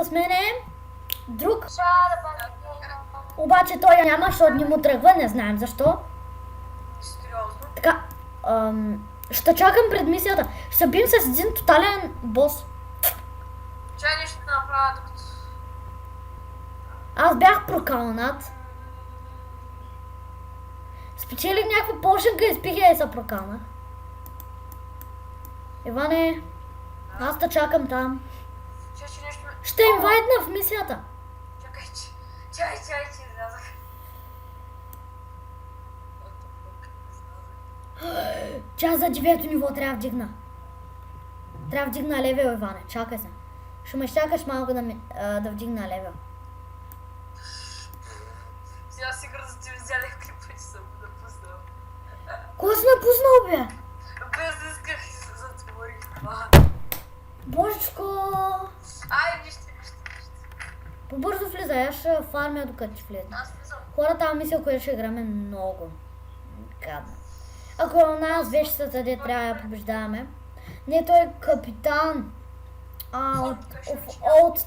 с мене друг. Обаче той няма, защото не му тръгва, не знаем защо. Сериозно? Така, ще чакам пред мисията. Ще се бием с един тотален бос. Чай нещо да направя докато... Аз бях прокалнат. Спечелих някаква пошенка и спих я и се прокалнах. Иване, аз те чакам там. Чай, че нещо... Ще инвайтна в мисията. Чакай, че излязах. Чак за 9-то ниво трябва да вдигна. Трябва да вдигна левел, Иване. Чакай се. Ще ме чакаш малко да вдигна левел. Сега сигурно за ти взялих клипа, че съм го напуснал. Кой си напуснал, бе? Без да исках и се затворих това. Божечко! Ай, нищо. Побързо влизай, аз ще фармя докато ти влезна. Аз влизам. Хора, тази мисия, която ще играме много гадна. Ако е нас вещицата, де трябва да я побеждаваме. Не, той е капитан. Олд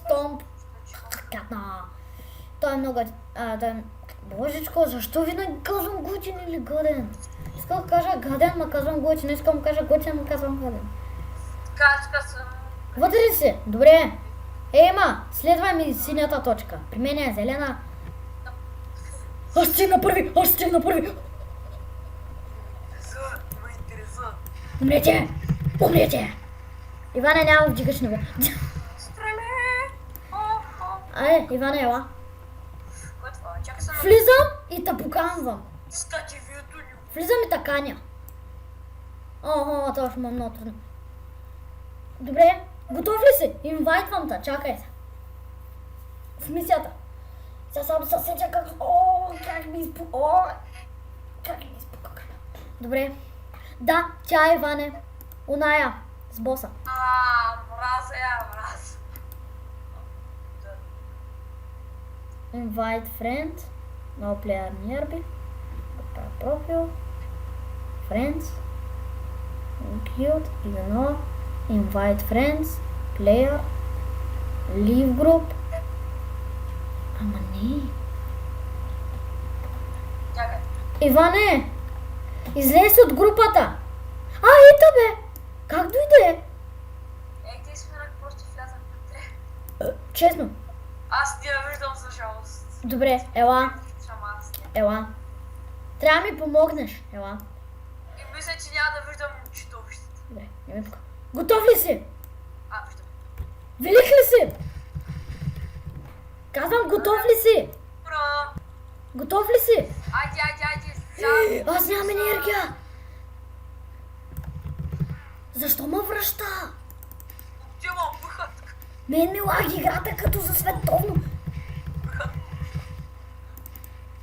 Томп. Гадна. Той е много... Божечко, защо винаги казвам готин или гаден? Искам да кажа гаден, ма казвам готин. Искам да кажа готин, ма казвам гаден. Така съм. Вътре ли си? Добре. Ема, следвай ми синята точка. При мен е зелена. Аз стигна първи! Интересува. Умрете! Умрете! Иване, няма да вдигаш ниво. Стреляй! Ай, Иване, ела. Кой е това? Чакай се на... Влизам и те поканвам. Скачи вието ни. Влизам и те каня. Това ще ме много трудно. Добре, готов ли си? Инвайтвам те, чакай се. В мисията. Сега само се сетя как... как ми изпука. Добре. Да, тя е Иване. Оная, с боса. Мразя. Invite friend. No player nearby. Profile. Friends. Cute. Ignore. Invite friends. Player. Leave group. Ама не. Чакай. Иване! Излез от групата! Ето бе! Как дойде? Те изминах, просто влязах вътре. Честно. Аз не я виждам за жалост. Добре, ела. Шамански. Ела. Трябва да ми помогнеш. Ела. И мисля, че няма да виждам чудовището. Добре, не ми пука. Готов ли си? Виждам. Велик ли си? Казвам, готов ли си? Ура! Готов ли си? Айде. Аз нямам енергия. Защо ме връща? Отивам, бъхат. Мен ми лаги играта като за световно.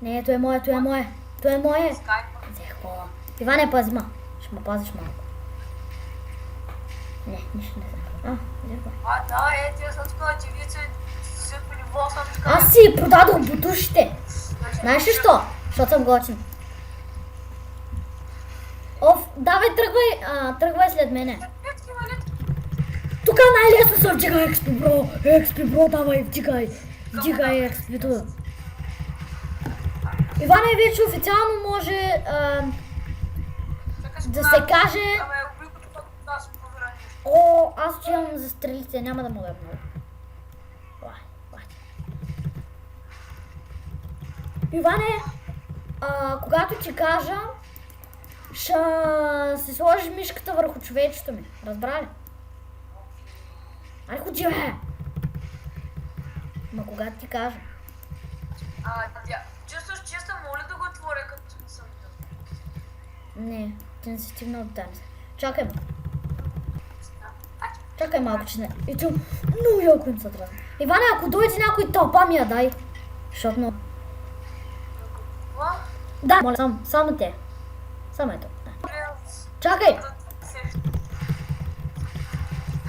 Не, то е мое. Скайпа. Взех кола. Иване, пази ма. Ще ме пазиш малко. Не, нищо не знам. Взех кола. Да, тия са така девица. Си по ниво съм така. Аз си продадох бутушите. Знаеш ли що? Защото съм готин. Давай, тръгвай след мене. Тук най-лесно се вдига експи, бро, давай, вдигай експито. Иване, вече официално може да се каже... Аз отивам за стрелите, няма да мога много. Иване, когато ти кажа, ще се сложиш мишката върху човечето ми. Разбра ли? Ай, ходи, бе! Ма когато ти кажа. Чувстваш, че съм моля да го отворя, като не съм видял. Не, ти не си стигнал до там. Чакай малко, че не... И чу, много яко им се трябва. Иване, ако дойде някой тълпа ми я дай. Защото много... Да, моля, само те. Само ето. Чакай!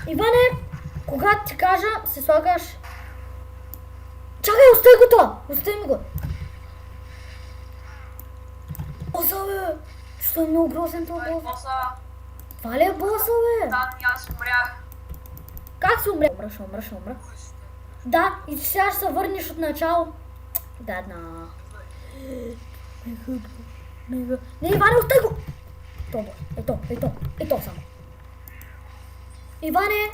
Иване, когато ти кажа, се слагаш... Чакай, остави ми го! Боса, бе! Що е много грозен това бос? Това ли е боса, бе? Да, аз умрях. Как се умря? Ще умра. Да, и сега ще се върнеш от начало. Гадна. Не, Иване, остай го! Ето само. Иване!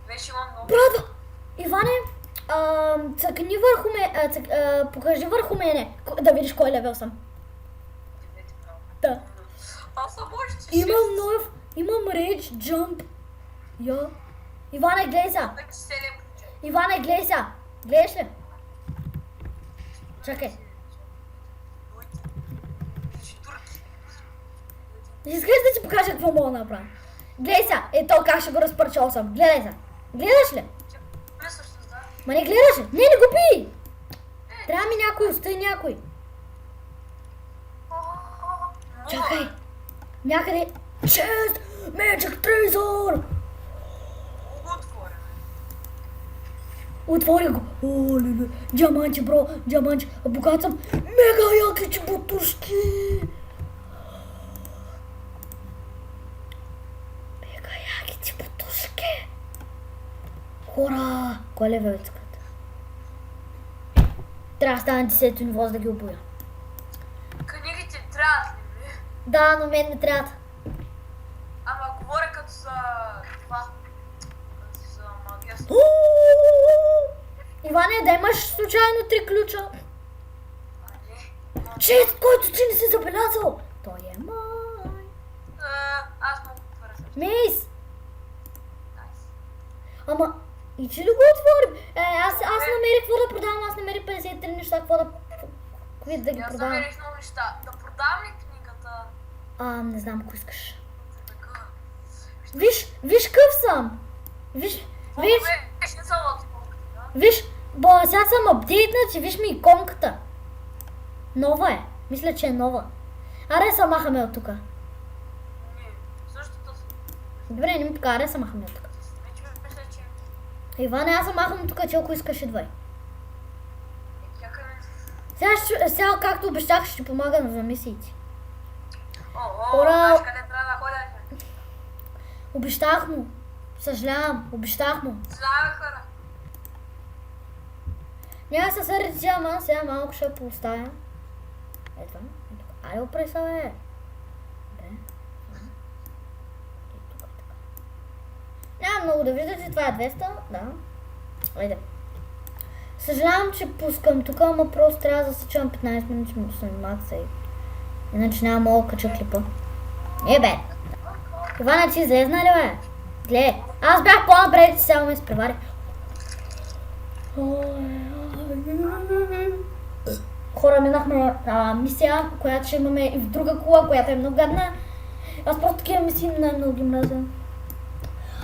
Вече имам много. Брат! Иване! Цъкни върху мене. Покажи върху мене. Да видиш кой левел съм. Да. Аз съм още Имам нов. Имам рейдж, джамп. Я. Иване, гледай сега. Иване, гледай сега. Гледаш ли? Чакай. Искаш да ти покажа какво мога да направя? Гледай сега. Ето как ще го разпърчал съм. Гледай сега. Гледаш ли? Ма не гледаш ли? Не го пи! Трябва ми някой, остай някой. Чакай. Някъде. Chest! Magic Treasure! Отвори го. О, леле. Диаманти, бро. Диаманти. Богат съм. Мега яки чебутушки. Мега яки чебутушки. Хора. Кой левел искат? Трябва да стана 10-то ниво, за да ги обоя. Книгите трябват ли ви? Да, но мен не трябва. Ама говоря като за това. Като за магия. Иване, да имаш случайно 3 ключа. Не. Чест, който ти не си забелязал. Той е мой. Аз мога да отворя също. Мейс. Найс. Ама, и че ли го отворим? Аз намерих какво да продавам, аз намерих 53 неща, какво да ги Аз продавам. намерих много неща. Да продавам ли книгата? Не знам, ако искаш. Така. Виж къв съм. Виж, Беше не са лотволка, да? виж, сега съм апдейтнат и виж ми иконката. Нова е. Мисля, че е нова. Аре, се махаме от тука. Не. Същото си. Добре, не ми така, аре, се махаме от тука. Вече мисля, че... Иване, аз се махам от тука, че ако искаш идвай. Чакай ме. Сега, както обещах, ще ти помагам за мисиите. Ура! Знаеш къде трябва да ходя? Обещах му. Съжалявам, обещах му. Слава хора. Няма да се сърди сега, ама сега малко ще поставя. Ето. Айде, опрей се, бе. Добре. И тук, така. Няма много да виждате, това е 200. Да. Айде. Съжалявам, че пускам тук, ама просто трябва да засечам 15 минути, му съм макса и... Иначе няма мога да кача клипа. Бе. Ивана, ти излезна ли, бе? Гледай. Аз бях по-напред и сега ме изпревари. Хора, минахме мисия, която ще имаме и в друга кола, която е много гадна. Аз просто такива мисии много ги мразя.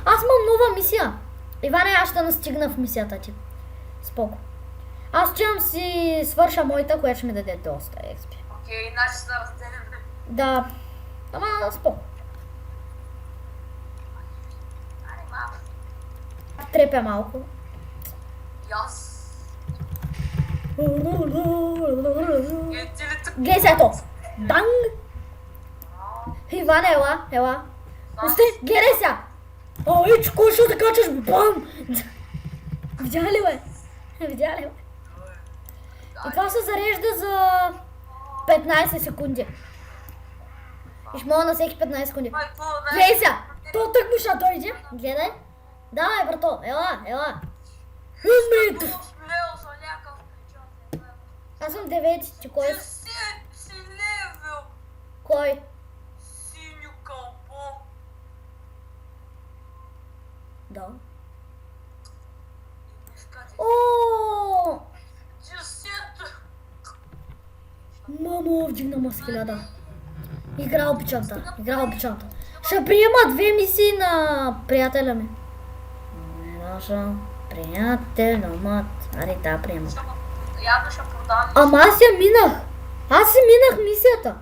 Аз имам нова мисия. Иване, аз ще настигна в мисията ти. Споко. Аз чувам си свърша моята, която ще ми даде доста XP. Окей, иначе се разделим. Да. Ама споко. Ай, мама. Трепя малко. Яс. Гледай сега то. Данг! Иване, ела. Остай, гледай сега. Ич, кой ще да качаш? Бам! Видя ли, бе? И това се зарежда за 15 секунди. И ще мога на всеки 15 секунди. Гледай сега. То тък му ще дойде. Гледай. Давай, брато. Ела. Аз съм 9, ти кой? Си левел. Кой? Синьо кълбо. Да. Искате. О! Десето. Мамо, вдигна ма с 1000. Играл печата. Ще приема 2 мисии на приятеля ми. Наша приятеля мат. Аре, да, приема. Явно ще продам. Ама аз я минах. Аз си минах мисията.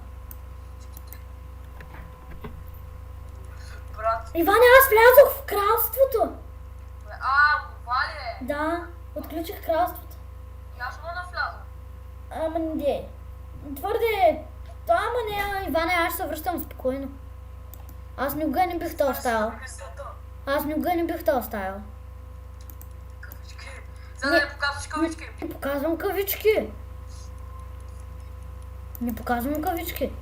Брат. Иване, аз влязох в кралството. Вали. Да, отключих кралството. Аз мога да вляза. Ама не. Твърде. Ама не, Иване, аз ще се връщам спокойно. Аз никога не бих те оставил. Аз никога не бих те оставил. Кавички. За да не показваш кавички. Не показвам кавички. Не показвам кавички.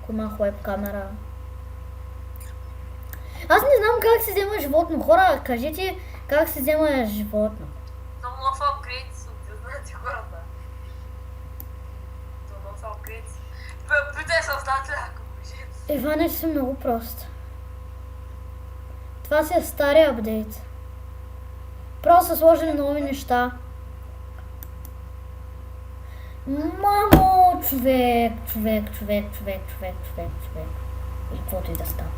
Кой има веб камера? Аз не знам как се взема животно. Хора, кажете как се взема животно. Само нов апгрейд са, не знаете хората. То нов апгрейд. Питай създателя, ако можете. Иване си много прост. Това си е стария апдейт. Просто са сложили нови неща. Мамо, човек. И каквото и да става.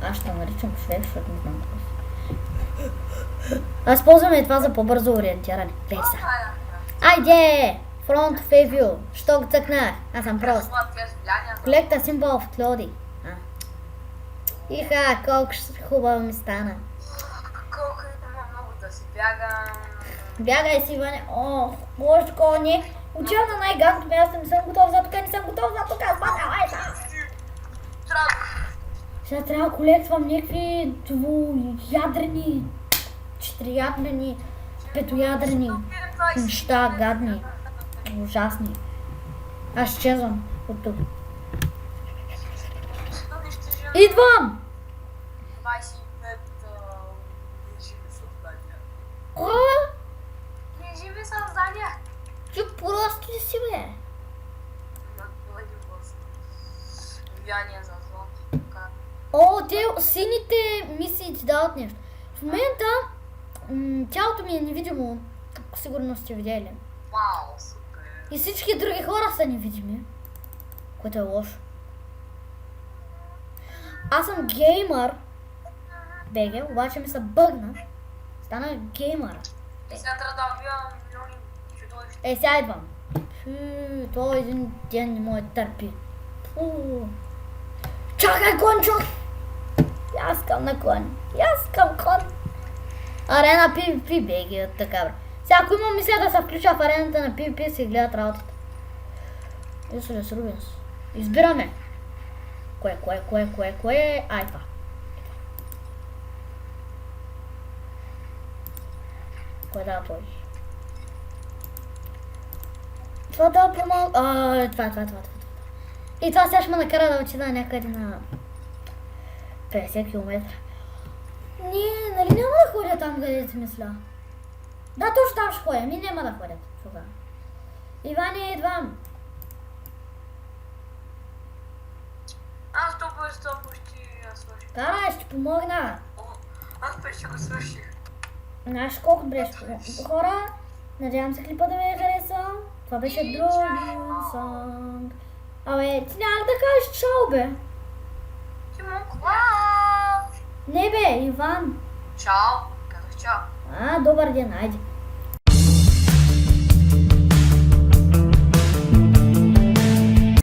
Аз ще наричам човек, защото не знам какво си. Аз ползвам и това за по-бързо ориентиране. Гледай сега. Айде! Front of view. Що го цъкнах? Аз съм прост. Колекта символ в тлоди. Иха, колко хубаво ми стана. Колко има много да си бягам. Бягай си, Иване. О, може такова не. Отивам на най-гадното място, не съм готов за тук, не съм готов за тук. Ай, сега трябва да колектвам някакви двуядрени, четириядрени, петоядрени неща, гадни, ужасни. Аз изчезвам от тук. Идвам! 25 неживи създания. О, Неживи създания? ти просто ли си, бе? Влияние за злото. О, те сините мисии ти дават нещо. В момента тялото ми е невидимо, както сигурно сте видели. Вау, супер. И всички други хора са невидими, което е лошо. Аз съм геймър, беге, обаче ми се бъгна. Стана геймър. Сега трябва да убивам милиони чудовища. Сега идвам. Той един ден не може да търпи. Чакай, кончо! Аз искам на кон. Аз искам кон. Арена PvP беги от така, бре. Сега ако имам мисля да се включа в арената на PvP, си гледат работата. Исус Рубинс. Избираме. Кое? Ай, това. Кое да отложиш? Това да помал... Това. И това сега ще ме накара да отида някъде на 50 км. Не, нали няма да ходя там, където си мисля? Да, точно там ще ходя, ми няма да ходя тогава. Иване, идвам. Аз толкова почти свърших. Карай, ще помогна. Аз почти го свърших. Знаеш колко беше хора? Надявам се клипа да ви е харесал. Това беше друг сонг. Абе, ти няма ли да кажеш чао, бе? Не, бе, Иван. Чао. Казах чао. Добър ден, айде.